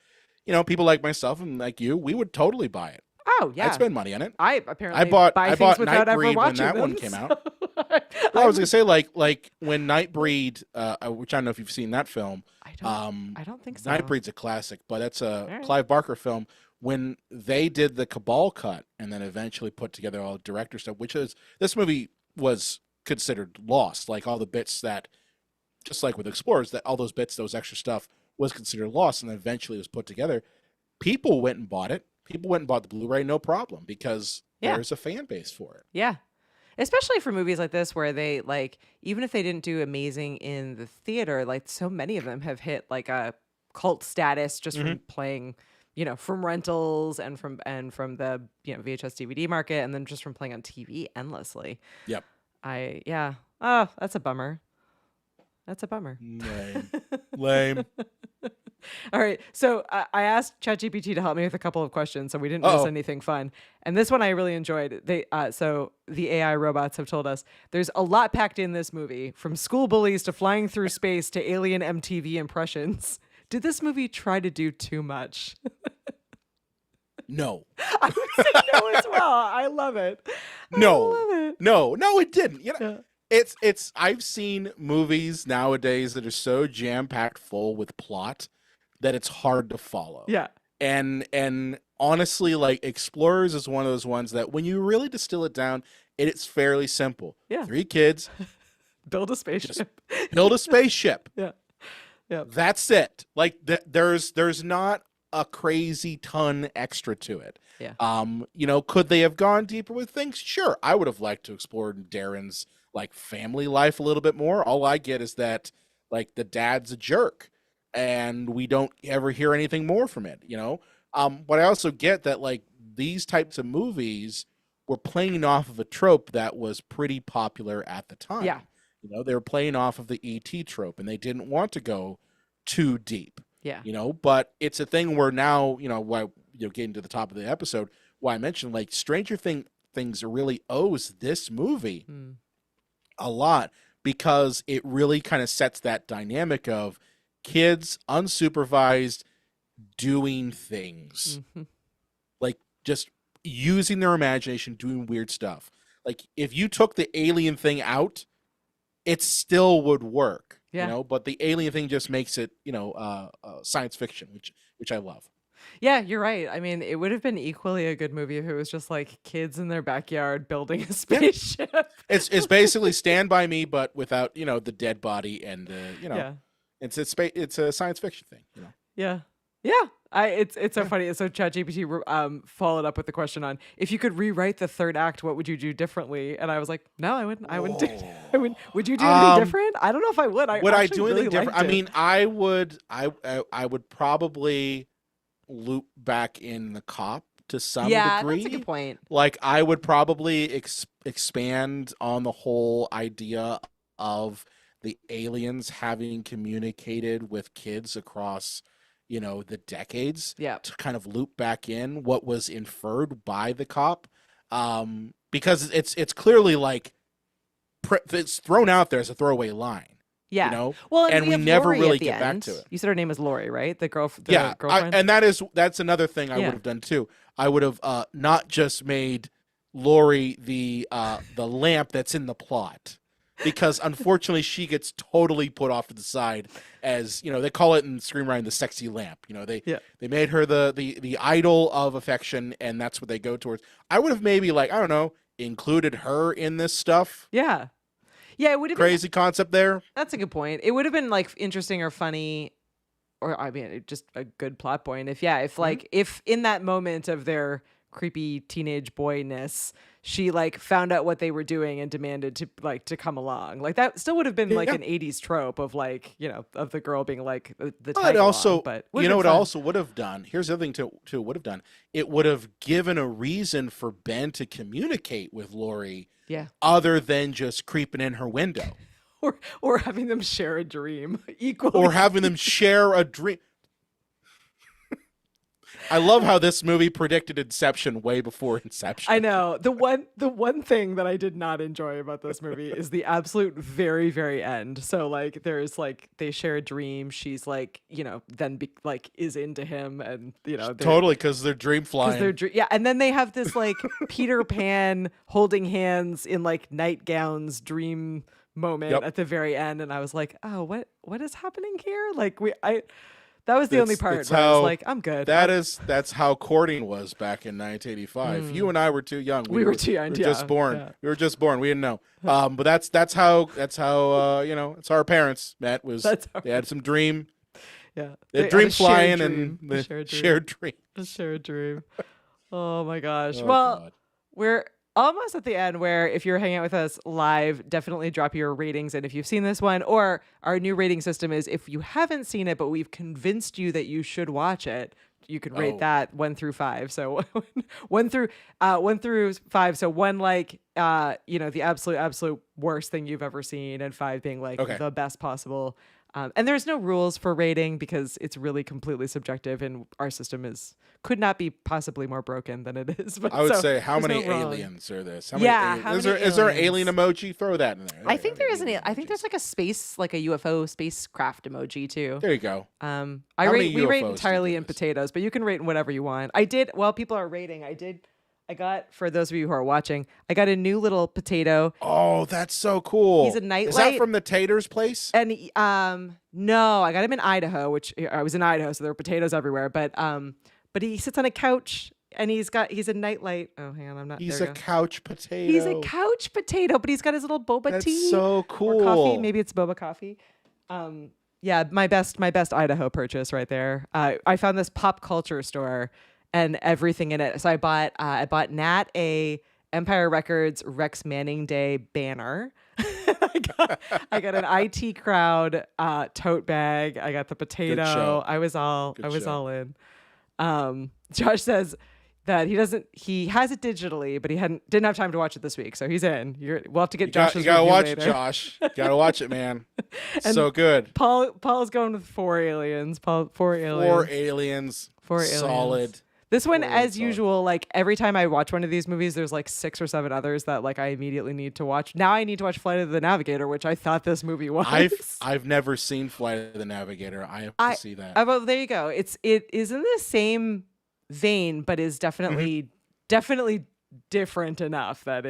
people like myself and like you, we would totally buy it. Oh yeah. I'd spend money on it. I apparently bought buy things without ever Nightbreed when watching that them, one came out. so Well, I was gonna say like when Nightbreed, which I don't know if you've seen that film. I don't think so. Nightbreed's a classic, but that's a right. Clive Barker film. When they did the Cabal cut and then eventually put together all the director stuff, this movie was considered lost. Like all the bits that, just like with Explorers, that all those bits, those extra stuff was considered lost, and then eventually it was put together. People went and bought it. People went and bought the Blu-ray, no problem, because there's a fan base for it. Yeah. Especially for movies like this where they like, even if they didn't do amazing in the theater, like so many of them have hit like a cult status just from playing, from rentals and from the, VHS DVD market, and then just from playing on TV endlessly. Yep. Oh, that's a bummer. That's a bummer. Lame. All right. So I asked ChatGPT to help me with a couple of questions so we didn't miss anything fun. And this one I really enjoyed. So the AI robots have told us there's a lot packed in this movie, from school bullies to flying through space to alien MTV impressions. Did this movie try to do too much? No. I would say no as well. I love it. No. I love it. No, it didn't. Yeah. It's I've seen movies nowadays that are so jam-packed full with plot that it's hard to follow. Yeah. And honestly, like Explorers is one of those ones that when you really distill it down, it's fairly simple. Yeah. 3 kids, Build a spaceship. build a spaceship. Yeah. Yeah. That's it. Like there's not a crazy ton extra to it. Yeah. Could they have gone deeper with things? Sure. I would have liked to explore Darren's like family life a little bit more. All I get is that like the dad's a jerk and we don't ever hear anything more from it, But I also get that like these types of movies were playing off of a trope that was pretty popular at the time. Yeah. They were playing off of the ET trope and they didn't want to go too deep. Yeah. But it's a thing where now, why getting to the top of the episode, why I mentioned like Stranger Things really owes this movie a lot, because it really kind of sets that dynamic of kids unsupervised doing things, like just using their imagination, doing weird stuff. Like if you took the alien thing out, it still would work. But the alien thing just makes it, science fiction, which I love. Yeah, you're right. I mean, it would have been equally a good movie if it was just like kids in their backyard building a spaceship. Yeah. It's basically Stand By Me, but without the dead body and it's a science fiction thing. Yeah. It's so funny. So ChatGPT followed up with the question on, if you could rewrite the third act, what would you do differently? And I was like, no, I wouldn't. Would you do anything different? I don't know if I would. Would I do anything different? I mean, I would probably loop back in the cop to some Yeah, degree. that's a good point. Like, I would probably expand on the whole idea of the aliens having communicated with kids across, the decades, Yeah. to kind of loop back in what was inferred by the cop. Because it's clearly like it's thrown out there as a throwaway line. Yeah. Well, and we have never Lori really at the get back end. to it. You said her name was Lori, right? The girlfriend. And that's another thing I would have done too. I would have not just made Lori the lamp that's in the plot, because unfortunately she gets totally put off to the side as, they call it in screenwriting the sexy lamp. They made her the idol of affection, and that's what they go towards. I would have maybe, like, I don't know, included her in this stuff. Yeah. Yeah, it would have crazy concept there. That's a good point. It would have been like interesting or funny, or I mean, just a good plot point. If in that moment of their creepy teenage boyness, she like found out what they were doing and demanded to come along. Like, that still would have been like an 80s trope of, like, of the girl being like the tag along, but what it also would have done. Here's the other thing too would have done. It would have given a reason for Ben to communicate with Lori. Yeah. Other than just creeping in her window. Or having them share a dream equally. Or having them share a dream. I love how this movie predicted Inception way before Inception. I know. The one thing that I did not enjoy about this movie is the absolute very, very end. So, like, there's like, they share a dream. She's like, then is into him, and totally, because they're dream flying. And then they have this like Peter Pan holding hands in like nightgowns dream moment at the very end, and I was like, oh, what is happening here? Like, that was the only part where I was like, I'm good. That's how courting was back in 1985. You and I were too young. We were too young. We were just born. Yeah. We were just born. We didn't know. But that's how it's our parents met. They had some dream. Yeah. They had dream flying and they shared dream. A shared dream. Oh my gosh. God. We're almost at the end, where if you're hanging out with us live, definitely drop your ratings. And if you've seen this one, or our new rating system is, if you haven't seen it, but we've convinced you that you should watch it, you could rate that 1 through 5. So 1 through 5. So 1, like, the absolute worst thing you've ever seen, and 5 being like the best possible. And there's no rules for rating, because it's really completely subjective, and our system could not be possibly more broken than it is. But I would say, how many aliens are this? Is there an alien emoji? Throw that in there. I think there is I think there's like a space, like a UFO spacecraft emoji too. There you go. We rate entirely in potatoes, but you can rate in whatever you want. While people are rating, I got, for those of you who are watching, I got a new little potato. Oh, that's so cool. He's a nightlight. Is that from the Tater's place? And no, I got him in Idaho, which I was in Idaho, so there were potatoes everywhere. But he sits on a couch, and he's a nightlight. Oh, hang on, I'm not. He's a couch potato. He's a couch potato, but he's got his little boba tea. That's so cool. Or coffee. Maybe it's boba coffee. Yeah, my best Idaho purchase right there. I found this pop culture store and everything in it. So I bought Nat a Empire Records Rex Manning Day banner. I got an IT Crowd tote bag. I got the potato. I was all in. Josh says that he has it digitally, but he didn't have time to watch it this week, so he's in. We'll have to get Josh's You gotta watch later. it, Josh. Gotta watch it, man. So good. Paul's going with 4 aliens. 4 aliens. 4 aliens. Solid. This one, as usual, like every time I watch one of these movies, there's like 6 or 7 others that like I immediately need to watch. Now I need to watch Flight of the Navigator, which I thought this movie was. I've never seen Flight of the Navigator. I have to see that. Well, there you go. It is in the same vein, but is definitely different enough that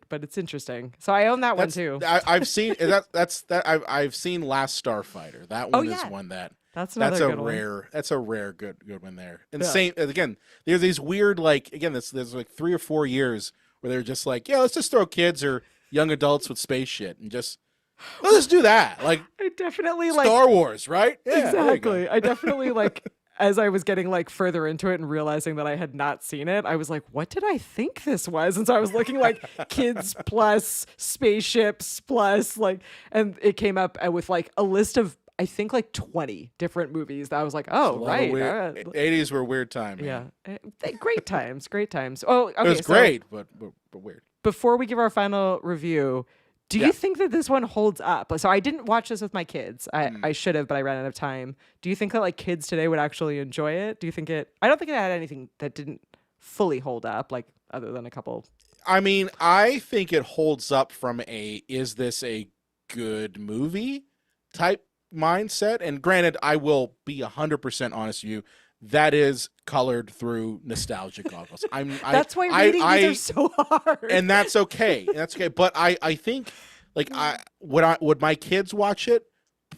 but it's interesting. So I own that one too. I've seen I've seen Last Starfighter. That one is one that. That's a rare good one there. And same again, there's these weird, like, again, there's like 3 or 4 years where they're just like, yeah, let's just throw kids or young adults with space shit and just let's do that. Like, I definitely Star Wars, right? Yeah, exactly. I definitely like, as I was getting like further into it and realizing that I had not seen it, I was like, what did I think this was? And so I was looking like kids plus spaceships plus like, and it came up with like a list of I think like 20 different movies that I was like, It's a oh, lot of right. weird. 80s were a weird time, Yeah. man. Great times. Great times. Oh, okay. It was great, but weird. Before we give our final review, do Yeah. you think that this one holds up? So I didn't watch this with my kids. I should have, but I ran out of time. Do you think that like kids today would actually enjoy it? Do you think I don't think it had anything that didn't fully hold up, like other than a couple. I mean, I think it holds up from is this a good movie type mindset. And granted, I will be 100% honest with you. That is colored through nostalgia goggles. That's why reading these are so hard. And that's okay. But I think like would my kids watch it?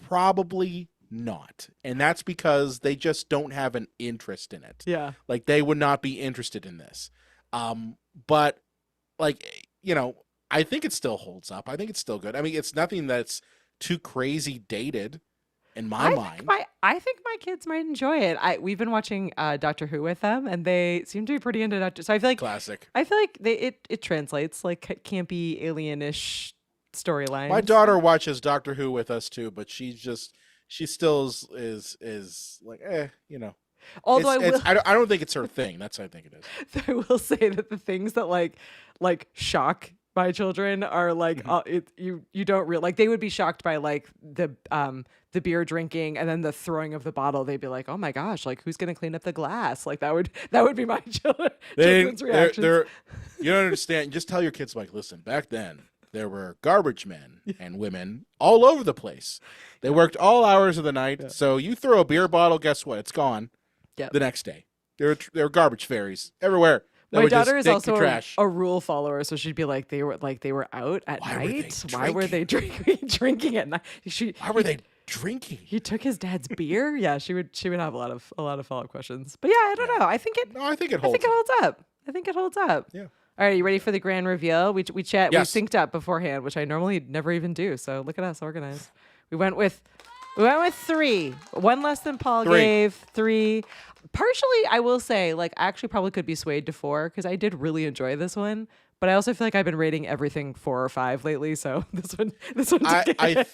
Probably not. And that's because they just don't have an interest in it. Yeah. Like they would not be interested in this. But like, I think it still holds up. I think it's still good. I mean, it's nothing that's too crazy dated in my mind. I think my kids might enjoy it. We've been watching Doctor Who with them, and they seem to be pretty into Doctor. So I feel like classic. I feel like it translates like campy alien-ish storylines. My daughter watches Doctor Who with us too, but she still is like Although I don't think it's her thing. That's what I think it is. I will say that the things that like shock my children are like you don't real like they would be shocked by like the beer drinking and then the throwing of the bottle. They'd be like, oh my gosh, like who's gonna clean up the glass? Like that would be my children's reactions. You don't understand. Just tell your kids like, listen, back then there were garbage men and women all over the place. They worked all hours of the night. Yeah. So you throw a beer bottle, guess what? It's gone. Yep. The next day. There are garbage fairies everywhere. My daughter is also a rule follower, so she'd be like, they were out at night. Why were they drinking at night? Why were they drinking? He took his dad's beer. Yeah, she would have a lot of follow up questions. But yeah, I don't know. I think it holds up. I think it holds up. Yeah. All right, you ready for the grand reveal? We chat. Yes. We synced up beforehand, which I normally never even do. So look at us, organized. We went with 3. One less than Paul gave. 3. Partially, I will say, like, I actually probably could be swayed to 4 because I did really enjoy this one. But I also feel like I've been rating everything 4 or 5 lately. So this one. I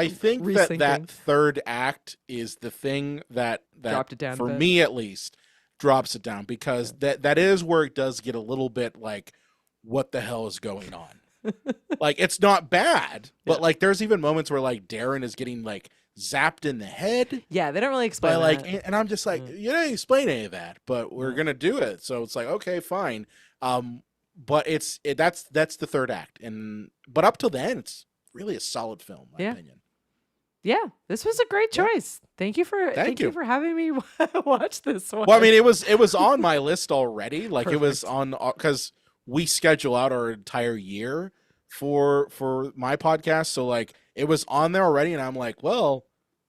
think that third act is the thing that dropped it down for me at least drops it down because that is where it does get a little bit like, what the hell is going on? Like it's not bad, but like there's even moments where like Darren is getting like zapped in the head. Yeah, they don't really explain that. Like, and I'm just like, you didn't explain any of that, but we're gonna do it. So it's like, okay, fine. But that's the third act, but up till then, it's really a solid film, in my opinion. Yeah, this was a great choice. Thank you for having me watch this one. Well, I mean, it was on my list already. Like Perfect. It was on because we schedule out our entire year for my podcast, so like it was on there already, and I'm like, well,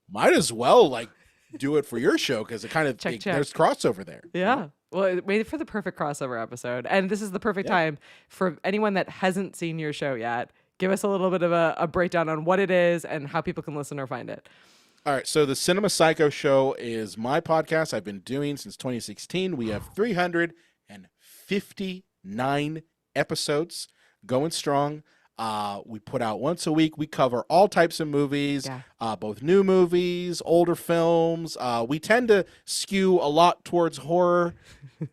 might as well like do it for your show because it kind of there's crossover there. Yeah. Well, it made it for the perfect crossover episode, and this is the perfect time for anyone that hasn't seen your show yet. Give us a little bit of a breakdown on what it is and how people can listen or find it. All right, so the Cinema Psycho Show is my podcast I've been doing since 2016. We have 359 episodes going strong. We put out once a week. We cover all types of movies, both new movies, older films. We tend to skew a lot towards horror.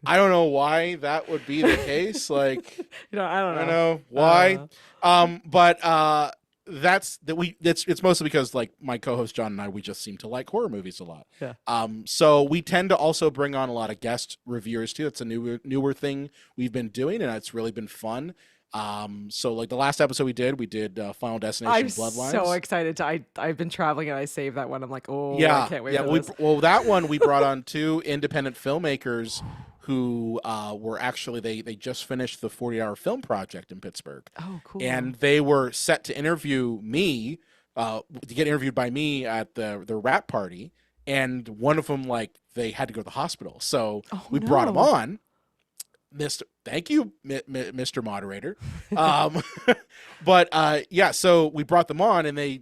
I don't know why that would be the case. Like, I don't know why. But it's mostly because like my co-host John and I, we just seem to like horror movies a lot. Yeah. So we tend to also bring on a lot of guest reviewers too. It's a newer thing we've been doing, and it's really been fun. So like the last episode we did Final Destination Bloodlines. I'm so excited I've been traveling and I saved that one. I'm like, I can't wait for this. Well, that one we brought on 2 independent filmmakers who were actually they just finished the 40-hour film project in Pittsburgh. Oh, cool. And they were set to interview me, to get interviewed by me at the rap party, and one of them like they had to go to the hospital. So we brought them on. Thank you, Mr. Moderator. So we brought them on, and they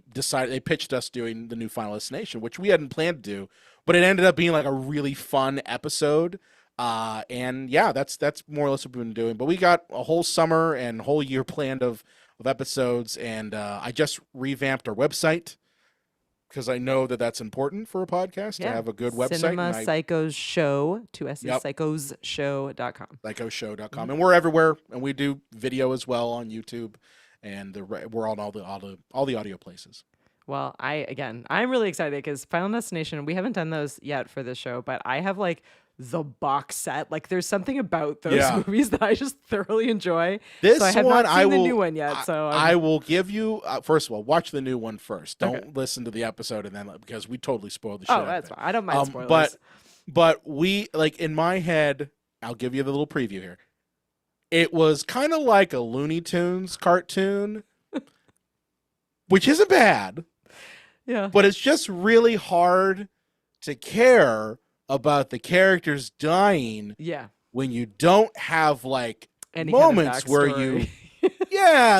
pitched us doing the new Final Destination, which we hadn't planned to do, but it ended up being like a really fun episode. That's more or less what we've been doing. But we got a whole summer and whole year planned of episodes, and I just revamped our website. because I know that that's important for a podcast to have a good website. Cinema Psychos Show, 2 S's, Yep. psychosshow.com. Psychoshow.com. And we're everywhere, and we do video as well on YouTube, and we're on all the audio places. Well, I'm really excited because Final Destination, we haven't done those yet for this show, but I have like the box set. Like there's something about those movies that I just thoroughly enjoy. This so I have one, not seen the new one yet. So I will give you, first of all, watch the new one first. Don't listen to the episode and then, because we totally spoiled the shit. Oh, that's fine. I don't mind spoilers. But we, like in my head, I'll give you the little preview here. It was kind of like a Looney Tunes cartoon, which isn't bad. Yeah. But it's just really hard to care about the characters dying when you don't have like any moments kind of where you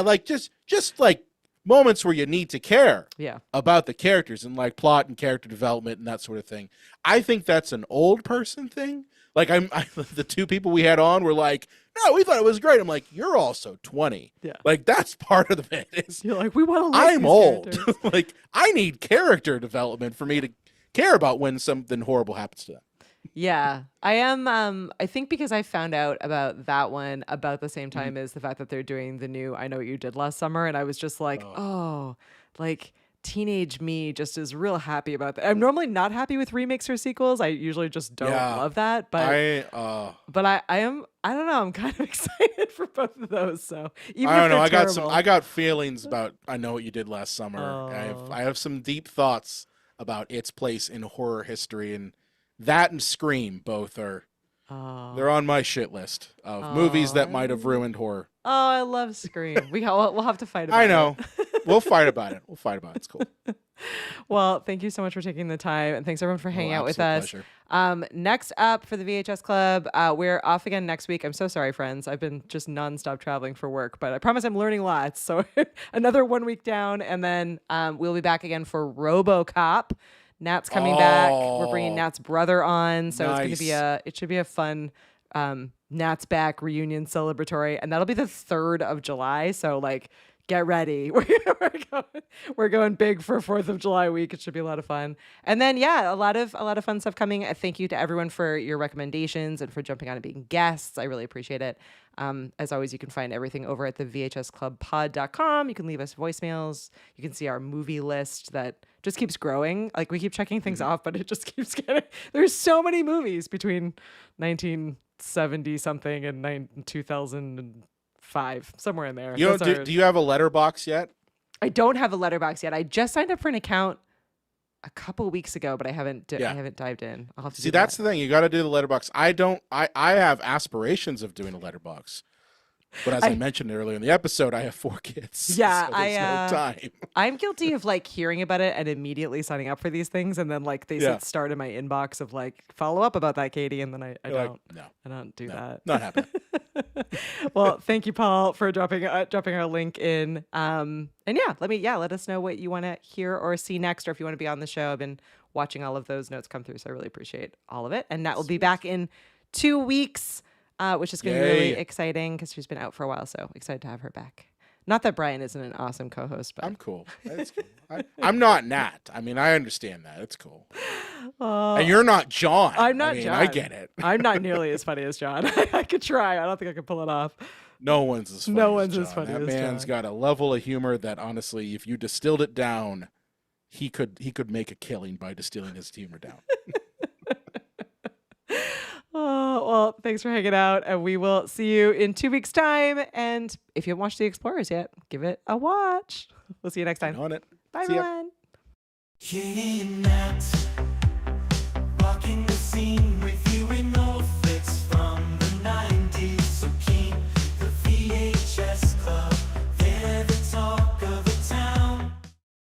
like just like moments where you need to care about the characters and like plot and character development and that sort of thing. I think that's an old person thing. Like the two people we had on were like, no, we thought it was great. I'm like, you're also 20. Yeah. Like that's part of the bit. You're like, we want to. I'm old. Like I need character development for me to care about when something horrible happens to them. Yeah, I am. I think because I found out about that one about the same time as the fact that they're doing the new I Know What You Did Last Summer, and I was just like, like teenage me just is real happy about that. I'm normally not happy with remakes or sequels. I usually just don't love that. But I am. I don't know. I'm kind of excited for both of those. So even I don't know. I got feelings about I Know What You Did Last Summer. I have some deep thoughts about its place in horror history, and that and Scream both are. They're on my shit list of movies that might have ruined horror. Oh, I love Scream. We'll have to fight about it. I know. We'll fight about it. It's cool. Well, thank you so much for taking the time, and thanks everyone for hanging out with us. Pleasure. Next up for the VHS Club, we're off again next week. I'm so sorry, friends. I've been just nonstop traveling for work, but I promise I'm learning lots. So another 1 week down, and then we'll be back again for RoboCop. Nat's coming back. We're bringing Nat's brother on, so it's going to be it should be a fun Nat's back reunion celebratory, and that'll be the 3rd of July. So like, get ready. We're going big for 4th of July week. It should be a lot of fun. And then a lot of fun stuff coming. Thank you to everyone for your recommendations and for jumping on and being guests. I really appreciate it. As always, you can find everything over at the VHSClubPod.com. You can leave us voicemails. You can see our movie list that just keeps growing. Like we keep checking things off, but it just keeps getting. There's so many movies between 1970 something and 2005, somewhere in there. Do you have a letterbox yet? I don't have a letterbox yet. I just signed up for an account a couple weeks ago, but I haven't dived in. I'll have to that's the thing. You got to do the letterbox. I have aspirations of doing a letterbox. But as I mentioned earlier in the episode, I have 4 kids. Yeah, so there's no time. I'm guilty of like hearing about it and immediately signing up for these things, and then like they said start in my inbox of like follow up about that, Katie, and then I don't. Like, I don't do that. Not happening. Well, thank you, Paul, for dropping our link in. And let us know what you want to hear or see next, or if you want to be on the show. I've been watching all of those notes come through, so I really appreciate all of it. And Nat will be back in 2 weeks. Which is going to be really exciting because she's been out for a while. So excited to have her back. Not that Brian isn't an awesome co-host, but I'm cool. That's cool. I'm not Nat. I mean, I understand that. It's cool. And you're not John. I'm not John. I get it. I'm not nearly as funny as John. I could try. I don't think I could pull it off. No one's as funny. As funny that as man's John. got a level of humor that, honestly, if you distilled it down, he could make a killing by distilling his humor down. Oh, well, thanks for hanging out, and we will see you in 2 weeks' time. And if you haven't watched The Explorers yet, give it a watch. We'll see you next time. On it. Bye, See ya. everyone. Yeah,